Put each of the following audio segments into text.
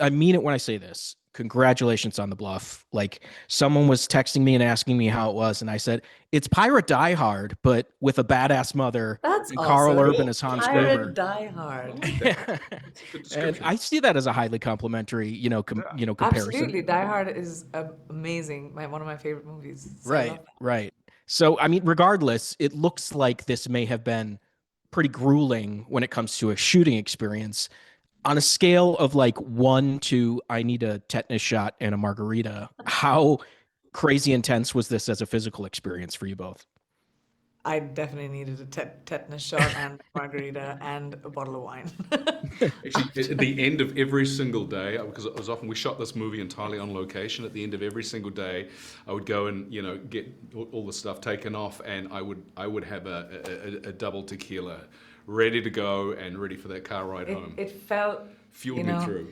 I mean it when I say this. Congratulations on the Bluff. Like someone was texting me and asking me how it was, and I said it's Pirate Die Hard, but with a badass mother That's and Carl awesome. Urban Oh, as Hans that's good. Pirate Gruber. Die I Hard. like that. That's a good And description. I see that as a highly complimentary, Yeah. comparison. Absolutely. Die Hard is amazing. One of my favorite movies. So I Right, love that. right. So, I mean, regardless, it looks like this may have been pretty grueling when it comes to a shooting experience. On a scale of like 1 to I need a tetanus shot and a margarita, how crazy intense was this as a physical experience for you both? I definitely needed a tetanus shot and margarita and a bottle of wine. Actually, at the end of every single day, because it was often we shot this movie entirely on location. At the end of every single day, I would go and get all the stuff taken off, and I would have a double tequila ready to go and ready for that car ride It home. it felt, Fueled you me know, through.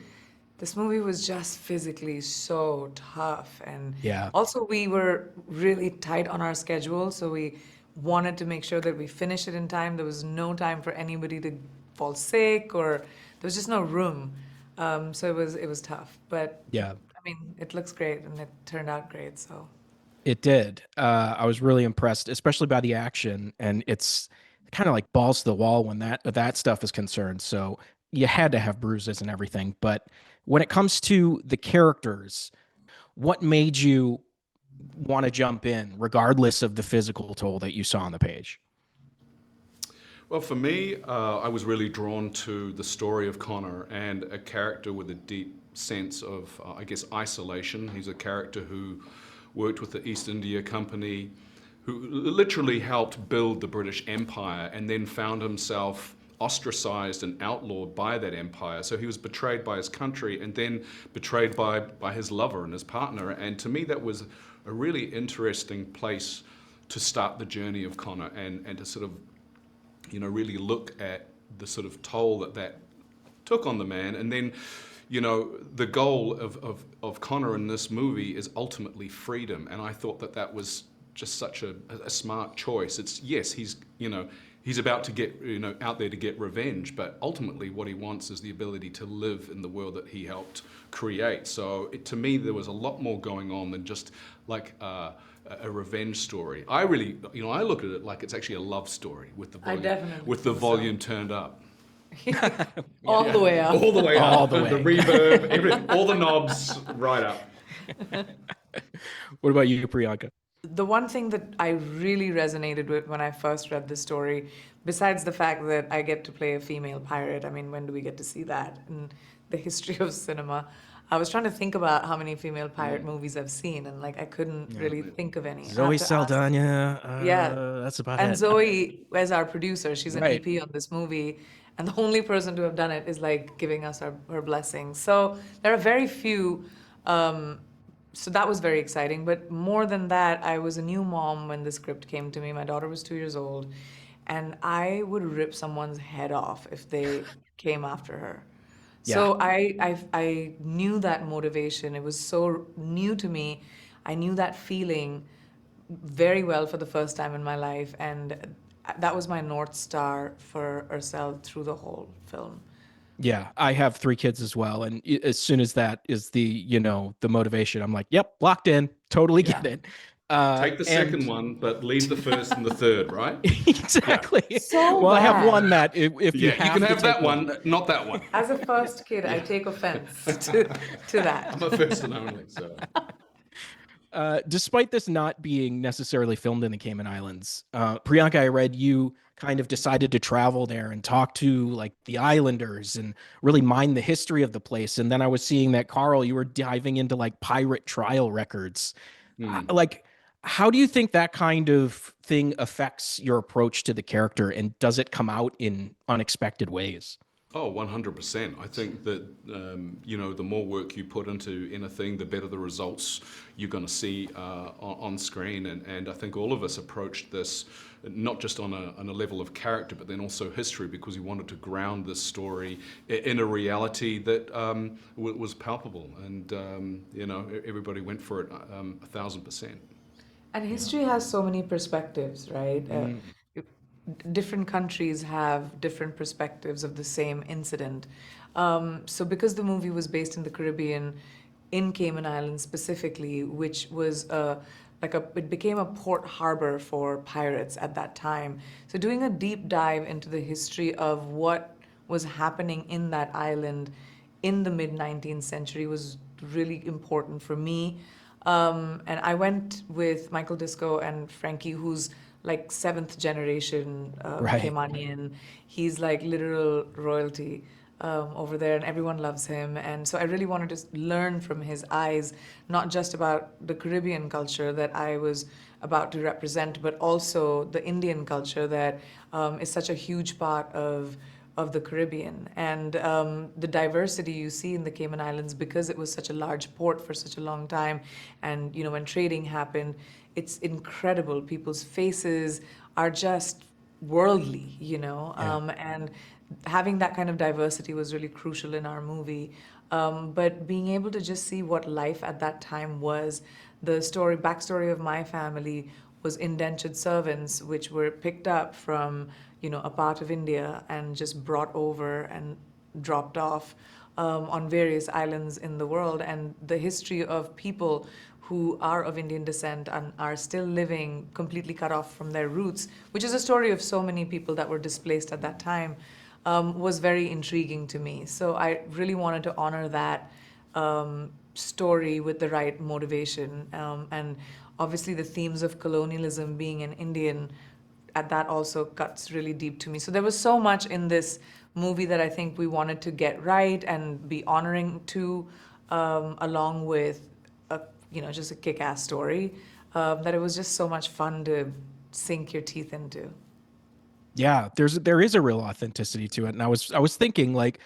this movie was just physically so tough. And Yeah. also, we were really tight on our schedule. So we wanted to make sure that we finished it in time. There was no time for anybody to fall sick, or there was just no room. So it was tough. But Yeah, I mean, it looks great and it turned out great. So it did. I was really impressed, especially by the action, and it's kind of like balls to the wall when that stuff is concerned. So you had to have bruises and everything. But when it comes to the characters, what made you want to jump in, regardless of the physical toll that you saw on the page? Well, for me, I was really drawn to the story of Connor and a character with a deep sense of, I guess, isolation. He's a character who worked with the East India Company, who literally helped build the British Empire and then found himself ostracized and outlawed by that empire. So he was betrayed by his country and then betrayed by his lover and his partner. And to me, that was a really interesting place to start the journey of Connor and to sort of really look at the sort of toll that took on the man. And then, the goal of Connor in this movie is ultimately freedom. And I thought that was just such a smart choice. It's, yes, he's about to get, out there to get revenge, but ultimately what he wants is the ability to live in the world that he helped create. So to me, there was a lot more going on than just like a revenge story. I really, I look at it like it's actually a love story with the I volume definitely with the think so. volume turned up. All the way up. All the way All up. the The way. reverb, all the knobs right up. What about you, Priyanka? The one thing that I really resonated with when I first read this story, besides the fact that I get to play a female pirate, I mean, when do we get to see that in the history of cinema? I was trying to think about how many female pirate movies I've seen, and like I couldn't Yeah. really think of any. I Zoe have to ask. Saldana, Yeah. that's about And it. Zoe, as our producer, she's an Right. EP on this movie, and the only person to have done it is like giving us her blessing. So there are very few. Um, so that was very exciting. But more than that, I was a new mom when the script came to me. My daughter was 2 years old, and I would rip someone's head off if they came after her. Yeah. So I knew that motivation. It was so new to me. I knew that feeling very well for the first time in my life, and that was my North Star for Ursel through the whole film. Yeah, I have 3 kids as well, and as soon as that is the motivation, I'm like, "Yep, locked in, totally Yeah. get it." Take the second And one, but leave the first and the third, right? Yeah. exactly. So Well, I have bad. one that if you Yeah, you can have to have take that one. one, not that one. As a first kid, I Yeah. take offense to I'm that. a first and only, so. Despite this not being necessarily filmed in the Cayman Islands, Priyanka, I read you kind of decided to travel there and talk to like the islanders and really mine the history of the place. And then I was seeing that Carl, you were diving into like pirate trial records. Hmm. Like, how do you think that kind of thing affects your approach to the character, and does it come out in unexpected ways? Oh, 100%. I think that, the more work you put into anything, the better the results you're going to see on screen. And I think all of us approached this not just on a level of character, but then also history, because we wanted to ground this story in a reality that was palpable. And, everybody went for it 1,000%. And history has so many perspectives, right? Mm, different countries have different perspectives of the same incident. So because the movie was based in the Caribbean, in Cayman Islands specifically, which was it became a port harbor for pirates at that time. So doing a deep dive into the history of what was happening in that island in the mid 19th century was really important for me. And I went with Michael Disco and Frankie, who's like seventh generation Right. Caymanian. He's like literal royalty over there, and everyone loves him. And so I really wanted to learn from his eyes, not just about the Caribbean culture that I was about to represent, but also the Indian culture that is such a huge part of the Caribbean. And the diversity you see in the Cayman Islands, because it was such a large port for such a long time, and you know when trading happened, it's incredible. People's faces are just worldly, you know, Yeah. and having that kind of diversity was really crucial in our movie. But being able to just see what life at that time was, the backstory of my family was indentured servants, which were picked up from, you know, a part of India and just brought over and dropped off on various islands in the world, and the history of people who are of Indian descent and are still living completely cut off from their roots, which is a story of so many people that were displaced at that time, was very intriguing to me. So I really wanted to honor that story with the right motivation. And obviously, the themes of colonialism being an Indian, at that also cuts really deep to me. So there was so much in this movie that I think we wanted to get right and be honoring to, along with a, you know, just a kick-ass story, that it was just so much fun to sink your teeth into. Yeah, there is a real authenticity to it, and I was thinking like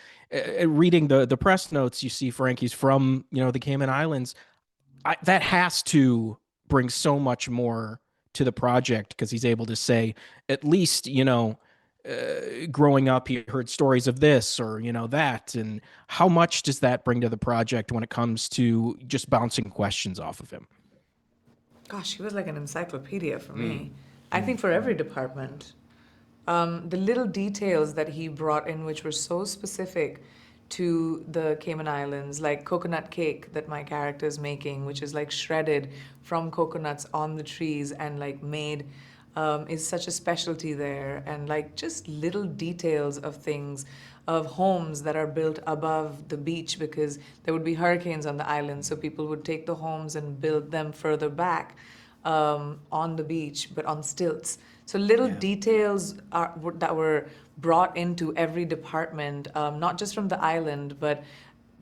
reading the press notes, you see Frankie's from the Cayman Islands. That has to bring so much more to the project because he's able to say at least growing up he heard stories of this or that, and how much does that bring to the project when it comes to just bouncing questions off of him? Gosh, he was like an encyclopedia for Mm. me. I think for every department. The little details that he brought in, which were so specific to the Cayman Islands, like coconut cake that my character is making, which is like shredded from coconuts on the trees and like made, is such a specialty there. And like just little details of things, of homes that are built above the beach because there would be hurricanes on the island, so people would take the homes and build them further back on the beach, but on stilts. So little Yeah. details that were brought into every department, not just from the island, but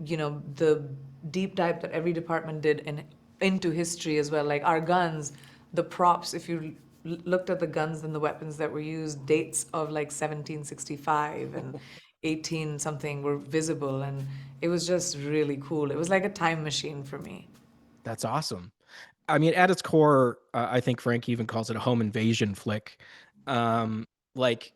you know the deep dive that every department did into history as well. Like our guns, the props. If you looked at the guns and the weapons that were used, dates of like 1765 and 18 something were visible, and it was just really cool. It was like a time machine for me. That's awesome. I mean, at its core, I think Frank even calls it a home invasion flick. Like,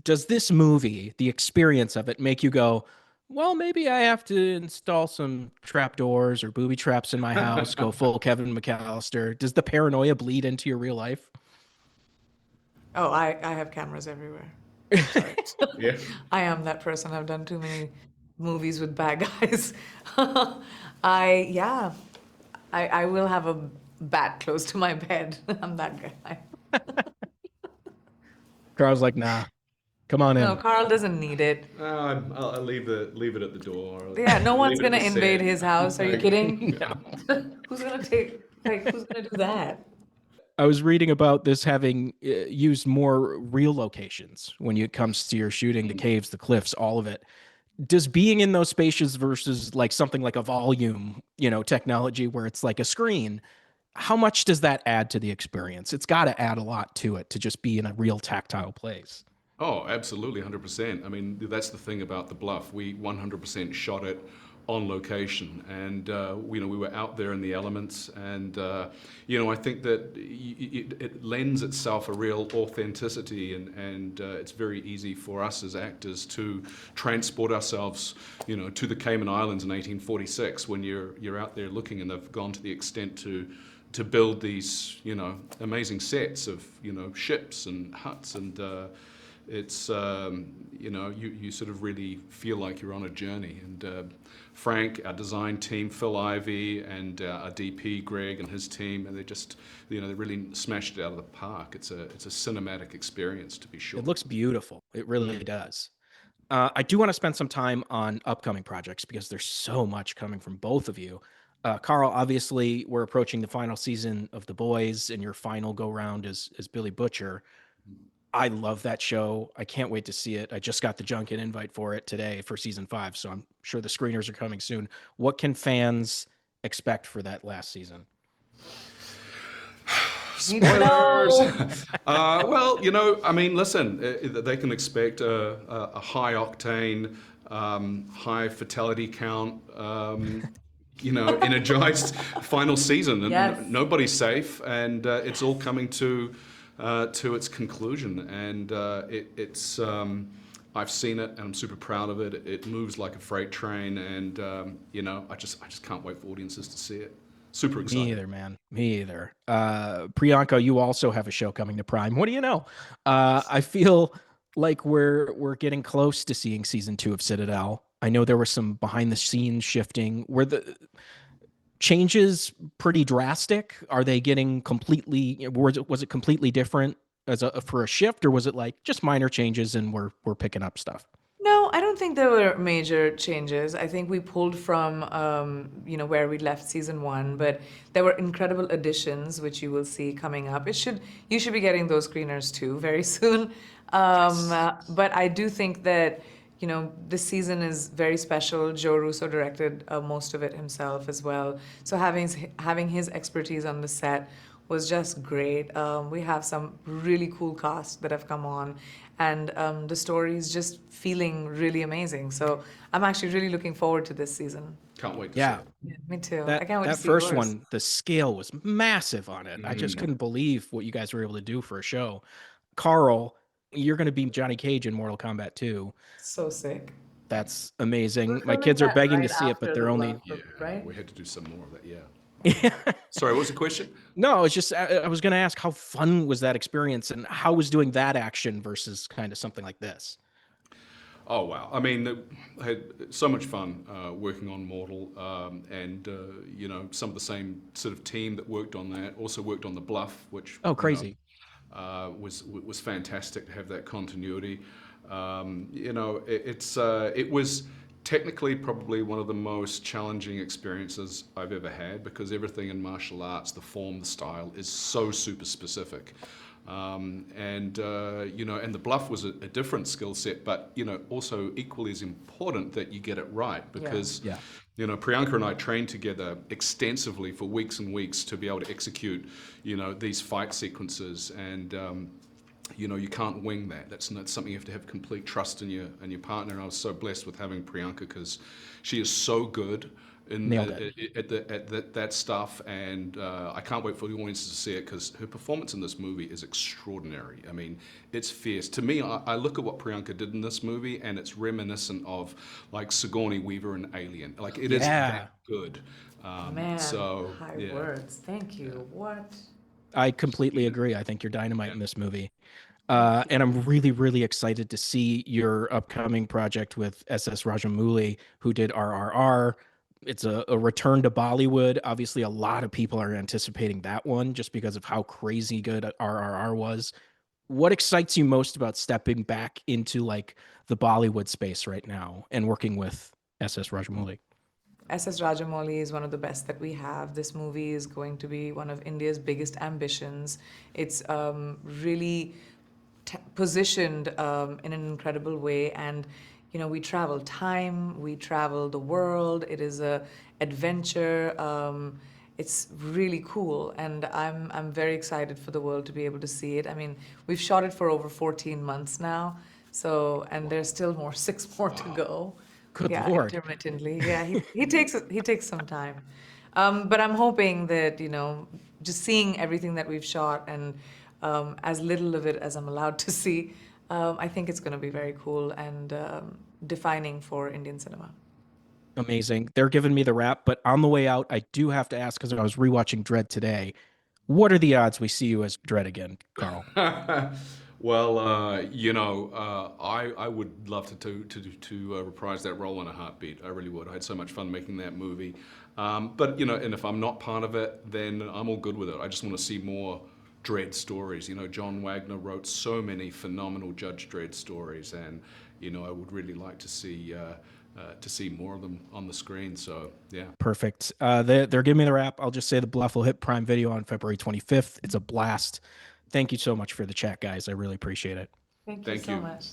does this movie, the experience of it, make you go, well, maybe I have to install some trapdoors or booby traps in my house, go full Kevin McAllister? Does the paranoia bleed into your real life? Oh, I have cameras everywhere. Sorry. Yeah. I am that person. I've done too many movies with bad guys. Yeah, I will have a bat close to my bed. I'm that guy. Carl's like, nah, come on No, in. Carl doesn't need it. I'll leave it at the door. Or Yeah, no one's leave it at gonna the invade set. his house. Are you Like, kidding? No. Who's gonna do that? I was reading about this having used more real locations when it comes to your shooting, the caves, the cliffs, all of it. Does being in those spaces versus like something like a volume, technology where it's like a screen, how much does that add to the experience? It's got to add a lot to it to just be in a real tactile place. Oh, absolutely, 100%. I mean, that's the thing about the Bluff. We 100% shot it on location, and we were out there in the elements, and I think that it lends itself a real authenticity, and it's very easy for us as actors to transport ourselves, to the Cayman Islands in 1846 when you're out there looking, and they've gone to the extent to to build these, amazing sets of, ships and huts, and it's, you sort of really feel like you're on a journey. And Frank, our design team, Phil Ivey, and our DP, Greg, and his team, and they just, they really smashed it out of the park. It's a cinematic experience, to be sure. It looks beautiful. It really does. I do want to spend some time on upcoming projects because there's so much coming from both of you. Karl, obviously, we're approaching the final season of The Boys, and your final go round is Billy Butcher. I love that show. I can't wait to see it. I just got the junket invite for it today for season 5, so I'm sure the screeners are coming soon. What can fans expect for that last season? Spoilers. Well, I mean, listen, they can expect a high octane, high fatality count, energized final season, and Yes. nobody's safe, and it's all coming to its conclusion, and it's. I've seen it, and I'm super proud of it. It moves like a freight train, and I just can't wait for audiences to see it. Super excited. Me either, man. Me either. Priyanka, you also have a show coming to Prime. What do you know? I feel like we're getting close to seeing season 2 of Citadel. I know there was some behind the scenes shifting. Were the changes pretty drastic? Are they getting completely? Was it completely different for a shift, or was it like just minor changes and we're picking up stuff? No, I don't think there were major changes. I think we pulled from, where we left season 1, but there were incredible additions, which you will see coming up. You should be getting those screeners too very soon. But I do think that, this season is very special. Joe Russo directed most of it himself as well. So having his expertise on the set was just great. We have some really cool casts that have come on, and the story is just feeling really amazing. So I'm actually really looking forward to this season. Can't wait to Yeah, see it. Yeah, me too. I that can't wait to that see first yours. one, the scale was massive on it. I just couldn't believe what you guys were able to do for a show. Karl, you're going to be Johnny Cage in Mortal Kombat 2. So sick. That's We're amazing. My filming kids are that begging to right see it, but after they're the only. Bluff, right? We had to do some more of that. Yeah. Sorry, what was the question? No, it's just I was going to ask how fun was that experience and how was doing that action versus kind of something like this? Oh wow! I mean, I had so much fun working on Mortal, and some of the same sort of team that worked on that also worked on the Bluff, which Oh, crazy. was fantastic to have that continuity. It was technically probably one of the most challenging experiences I've ever had, because everything in martial arts, the form, the style, is so super specific. And the Bluff was a different skill set, but also equally as important that you get it right, because Yeah. Priyanka and I trained together extensively for weeks and weeks to be able to execute these fight sequences, and you can't wing that. That's something you have to have complete trust in your partner. And I was so blessed with having Priyanka, because she is so good in Nailed it. at that stuff, and I can't wait for the audiences to see it, because her performance in this movie is extraordinary. I mean, it's fierce. To me, I look at what Priyanka did in this movie, and it's reminiscent of like Sigourney Weaver in Alien. Like, it is Yeah. that good. Man, So high yeah. words. Thank you. What? I completely agree. I think you're dynamite in this movie. And I'm really, really excited to see your upcoming project with SS Rajamouli, who did RRR. It's a return to Bollywood. Obviously, a lot of people are anticipating that one just because of how crazy good RRR was. What excites you most about stepping back into like the Bollywood space right now and working with SS Rajamouli? SS Rajamouli is one of the best that we have. This movie is going to be one of India's biggest ambitions. It's really positioned in an incredible way, and we travel time, we travel the world. It is a adventure. It's really cool, and I'm very excited for the world to be able to see it. I mean, we've shot it for over 14 months now, and there's still 6 more to go. Good Yeah, Lord. intermittently. Yeah, he takes some time, but I'm hoping that just seeing everything that we've shot, and as little of it as I'm allowed to see, I think it's going to be very cool and defining for Indian cinema. Amazing. They're giving me the wrap, but on the way out, I do have to ask because I was rewatching Dread today. What are the odds we see you as Dread again, Carl? Well, I would love to reprise that role in a heartbeat. I really would. I had so much fun making that movie. But and if I'm not part of it, then I'm all good with it. I just want to see more Dredd stories. John Wagner wrote so many phenomenal Judge Dredd stories, and I would really like to see more of them on the screen. So yeah. Perfect. They're giving me the wrap. I'll just say the Bluff will hit Prime Video on February 25th. It's a blast. Thank you so much for the chat, guys. I really appreciate it. Thank you Thank so you. much.